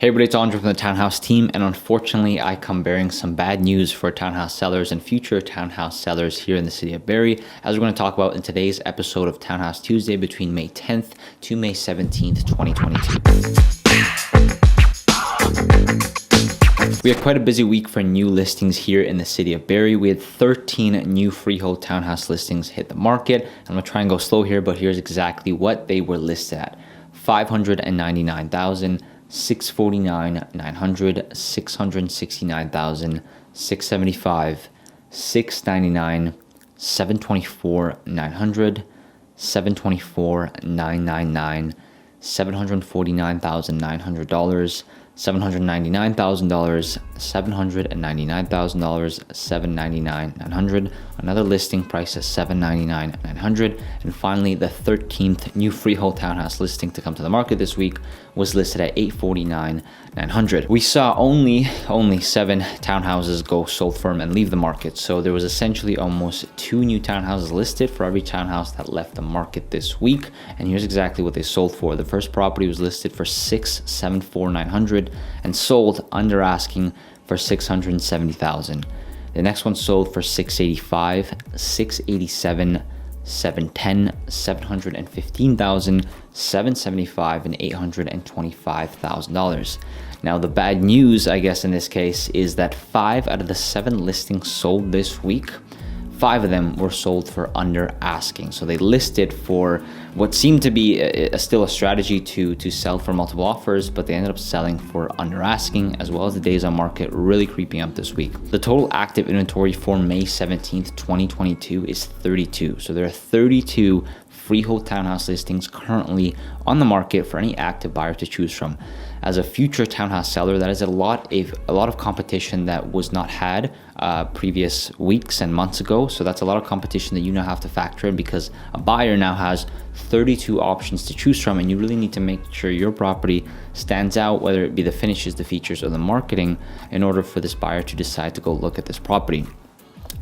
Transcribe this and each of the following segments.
Hey everybody, it's Andre from the Townhouse team, and unfortunately I come bearing some bad news for townhouse sellers and future townhouse sellers here in the city of Barrie, as we're going to talk about in today's episode of Townhouse Tuesday between May 10th to May 17th, 2022. We had quite a busy week for new listings here in the city of Barrie. We had 13 new freehold townhouse listings hit the market. I'm going to try and go slow here, but here's exactly what they were listed at. $599,000, $649,900, $669,000, $675,000, $699,000, $724,900, $724,999, $749,900, $799,000, $799,000, $799,900. Another listing price is $799,900. And finally, the 13th new freehold townhouse listing to come to the market this week was listed at $849,900. We saw only 7 townhouses go sold firm and leave the market. So there was essentially almost 2 new townhouses listed for every townhouse that left the market this week. And here's exactly what they sold for. The first property was listed for $674,900 and sold under asking for $670,000. The next one sold for $685,000, $687,000, $710,000, $715,000, $775,000, and $825,000. Now the bad news, I guess, in this case is that 5 out of the 7 listings sold this week, 5 of them were sold for under asking. So they listed for what seemed to be still a strategy to sell for multiple offers, but they ended up selling for under asking, as well as the days on market really creeping up this week. The total active inventory for May 17th, 2022 is 32. So there are 32 freehold townhouse listings currently on the market for any active buyer to choose from. As a future townhouse seller, that is a lot of competition that was not had previous weeks and months ago. So that's a lot of competition that you now have to factor in, because a buyer now has 32 options to choose from, and you really need to make sure your property stands out, whether it be the finishes, the features, or the marketing, in order for this buyer to decide to go look at this property.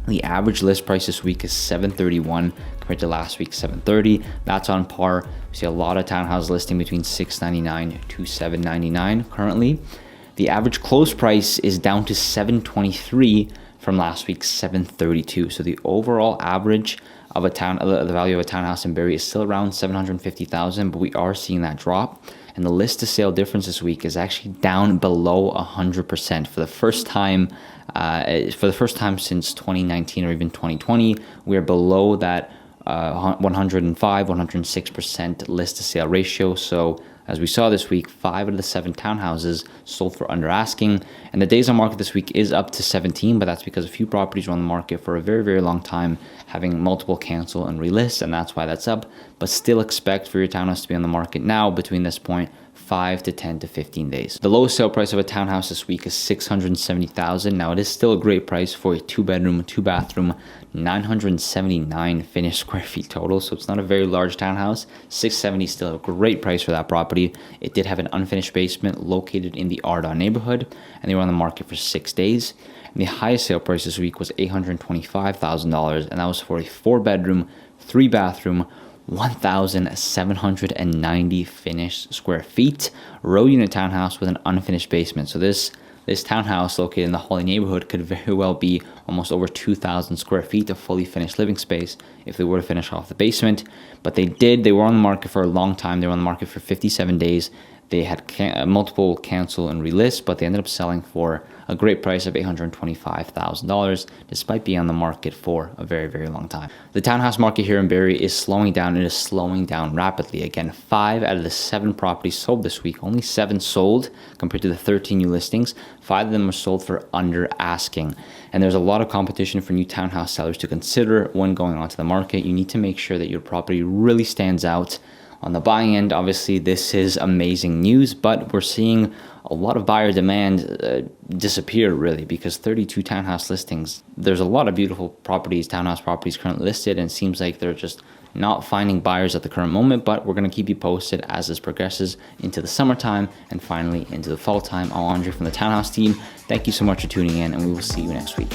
The average list price this week is $731 compared to last week $730. That's on par. We see a lot of townhouses listing between $699 to $799 currently. The average close price is down to $723 from last week's $732. So the overall average of the value of a townhouse in Barrie is still around $750,000, but we are seeing that drop. And the list to sale difference this week is actually down below 100% for the first time. Since 2019 or even 2020, we are below that 106% list to sale ratio. So as we saw this week, 5 out of the 7 townhouses sold for under asking, and the days on market this week is up to 17, but that's because a few properties were on the market for a very, very long time, having multiple cancel and relist, and that's why that's up. But still expect for your townhouse to be on the market now between this point 5 to 10 to 15 days. The lowest sale price of a townhouse this week is $670,000. Now it is still a great price for a 2-bedroom, 2-bathroom, 979 finished square feet total. So it's not a very large townhouse. $670 is still a great price for that property. It did have an unfinished basement located in the Ardagh neighborhood, and they were on the market for 6 days. And the highest sale price this week was $825,000, and that was for a 4-bedroom, 3-bathroom, 1,790 finished square feet row unit townhouse with an unfinished basement. So this townhouse located in the Holly neighborhood could very well be almost over 2,000 square feet of fully finished living space if they were to finish off the basement. But they were on the market for a long time. They were on the market for 57 days. They had multiple cancel and relist, but they ended up selling for a great price of $825,000, despite being on the market for a very, very long time. The townhouse market here in Barrie is slowing down. It is slowing down rapidly. Again, 5 out of the 7 properties sold this week, only 7 sold compared to the 13 new listings. 5 of them were sold for under asking. And there's a lot of competition for new townhouse sellers to consider when going onto the market. You need to make sure that your property really stands out. On the buying end, obviously, this is amazing news, but we're seeing a lot of buyer demand disappear, really, because 32 townhouse listings, there's a lot of beautiful properties, townhouse properties currently listed, and it seems like they're just not finding buyers at the current moment. But we're going to keep you posted as this progresses into the summertime and finally into the fall time. I'm Andre from the Townhouse team. Thank you so much for tuning in, and we will see you next week.